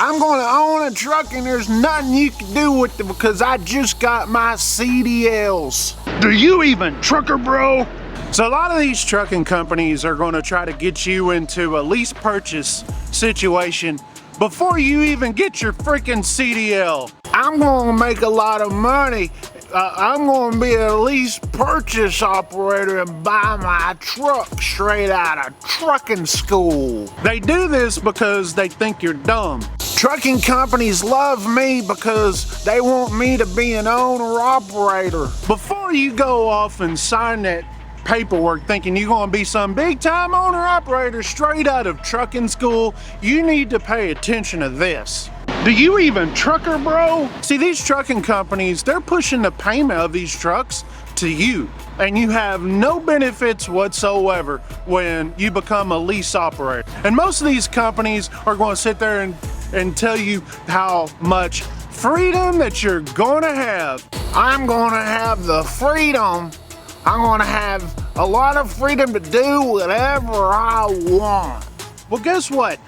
I'm gonna own a truck and there's nothing you can do with it because I just got my CDLs. Do you even trucker, bro? So a lot of these trucking companies are gonna try to get you into a lease purchase situation before you even get your freaking CDL. I'm gonna make a lot of money. I'm gonna be a lease purchase operator and buy my truck straight out of trucking school. They do this because they think you're dumb. Trucking companies love me because they want me to be an owner-operator. Before you go off and sign that paperwork thinking you're gonna be some big-time owner-operator straight out of trucking school, you need to pay attention to this. Do you even trucker, bro? See, these trucking companies, they're pushing the payment of these trucks to you, and you have no benefits whatsoever when you become a lease operator. And most of these companies are going to sit there and tell you how much freedom that you're going to have. I'm going to have the freedom. I'm going to have a lot of freedom to do whatever I want. Well, guess what?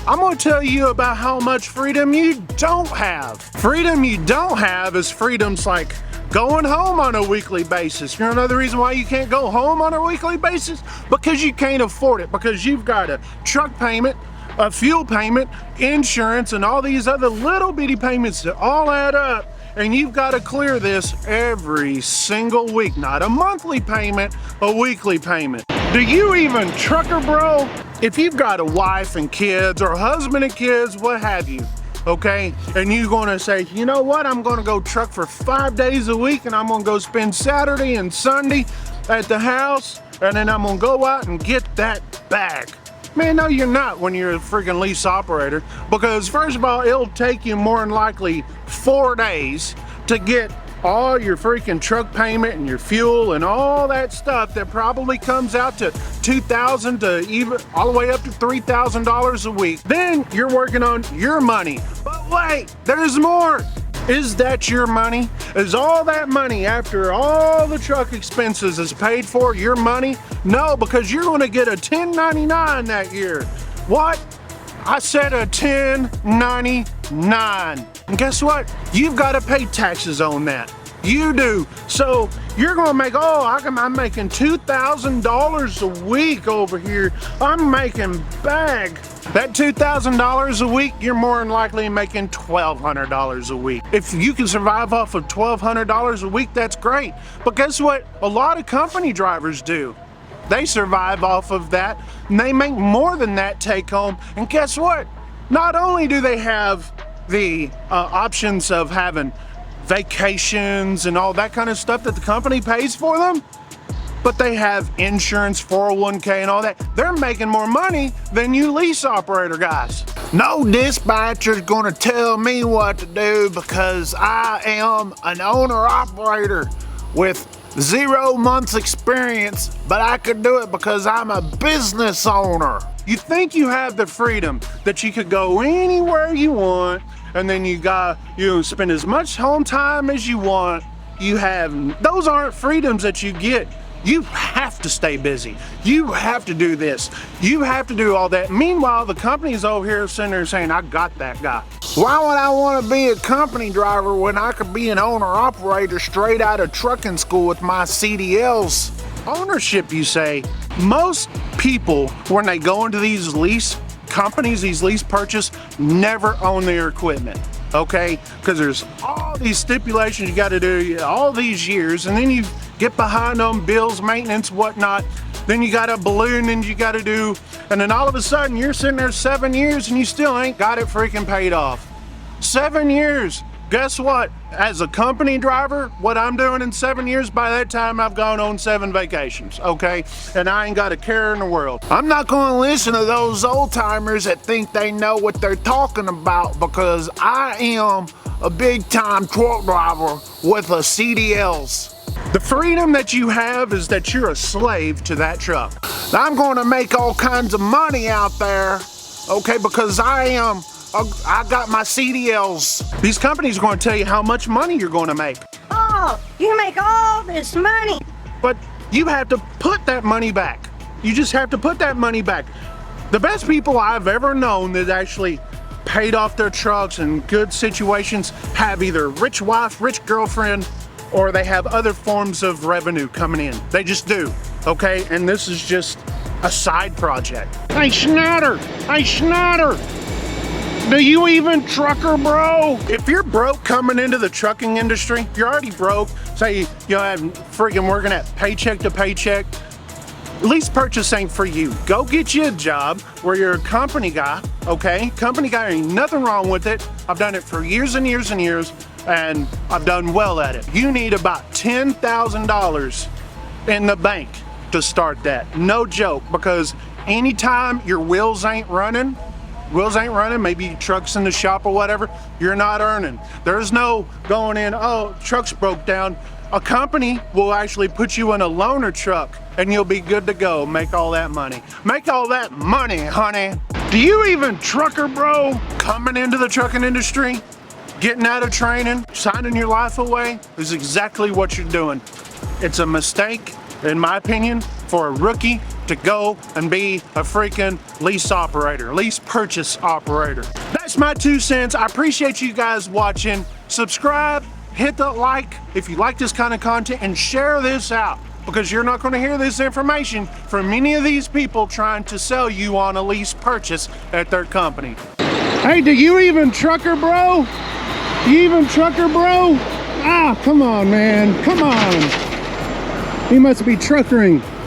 I'm gonna tell you about how much freedom you don't have. Freedom you don't have is freedoms like going home on a weekly basis. You know another reason why you can't go home on a weekly basis? Because you can't afford it, because you've got a truck payment, a fuel payment, insurance, and all these other little bitty payments that all add up, and you've got to clear this every single week. Not a monthly payment, a weekly payment. Do you even trucker, bro? If you've got a wife and kids or a husband and kids, what have you, okay? And you're gonna say, you know what? I'm gonna go truck for 5 days a week and I'm gonna go spend Saturday and Sunday at the house and then I'm gonna go out and get that bag. Man, no, you're not when you're a freaking lease operator, because first of all, it'll take you more than likely 4 days to get all your freaking truck payment and your fuel and all that stuff that probably comes out to $2,000 to even all the way up to $3,000 a week. Then you're working on your money. But wait, there's more. Is that your money? Is all that money after all the truck expenses is paid for your money? No, because you're gonna get a 1099 that year. What? I said a 1099. And guess what? You've got to pay taxes on that. You do. So you're gonna make, I'm making $2,000 a week over here. I'm making bag. That $2,000 a week, you're more than likely making $1,200 a week. If you can survive off of $1,200 a week, that's great. But guess what? A lot of company drivers do. They survive off of that, and they make more than that take home. And guess what? Not only do they have the options of having vacations and all that kind of stuff that the company pays for them, but they have insurance, 401k and all that. They're making more money than you lease operator guys. No dispatcher's gonna tell me what to do because I am an owner operator with 0 months experience, but I could do it because I'm a business owner. You think you have the freedom that you could go anywhere you want, and then you spend as much home time as you want. Those aren't freedoms that you get. You have to stay busy. You have to do this. You have to do all that. Meanwhile, the company's over here sitting there saying, I got that guy. Why would I want to be a company driver when I could be an owner-operator straight out of trucking school with my CDLs? Ownership, you say? Most people, when they go into these lease companies, these lease purchase, never own their equipment. Okay, because there's all these stipulations you got to do all these years, and then you get behind on bills, maintenance, whatnot. Then you got a balloon and you got to do, and then all of a sudden you're sitting there 7 years and you still ain't got it freaking paid off. 7 years. Guess what? As a company driver, what I'm doing in 7 years, by that time I've gone on 7 vacations, okay? And I ain't got a care in the world. I'm not gonna listen to those old timers that think they know what they're talking about, because I am a big time truck driver with a CDLs. The freedom that you have is that you're a slave to that truck. I'm gonna make all kinds of money out there, okay, because I got my CDLs. These companies are going to tell you how much money you're going to make. Oh, you make all this money. But you have to put that money back. You just have to put that money back. The best people I've ever known that actually paid off their trucks in good situations have either a rich wife, rich girlfriend, or they have other forms of revenue coming in. They just do, okay? And this is just a side project. Hey, Schneider! Hey, Schneider! Do you even trucker, bro? If you're broke coming into the trucking industry, if you're already broke, say you're freaking working at paycheck to paycheck, lease purchase ain't for you. Go get you a job where you're a company guy, okay? Company guy, ain't nothing wrong with it. I've done it for years and years and years, and I've done well at it. You need about $10,000 in the bank to start that. No joke, because anytime your wheels ain't running, maybe your truck's in the shop or whatever, you're not earning. There's no going in, oh, truck's broke down. A company will actually put you in a loaner truck and you'll be good to go. Make all that money. Make all that money, honey. Do you even trucker, bro? Coming into the trucking industry, getting out of training, signing your life away is exactly what you're doing. It's a mistake, in my opinion, for a rookie to go and be a freaking lease operator, lease purchase operator. That's my 2 cents. I appreciate you guys watching. Subscribe, hit the like if you like this kind of content, and share this out, because you're not going to hear this information from many of these people trying to sell you on a lease purchase at their company. Hey, do you even trucker, bro? You even trucker, bro? Ah, come on, man. Come on. He must be truckering.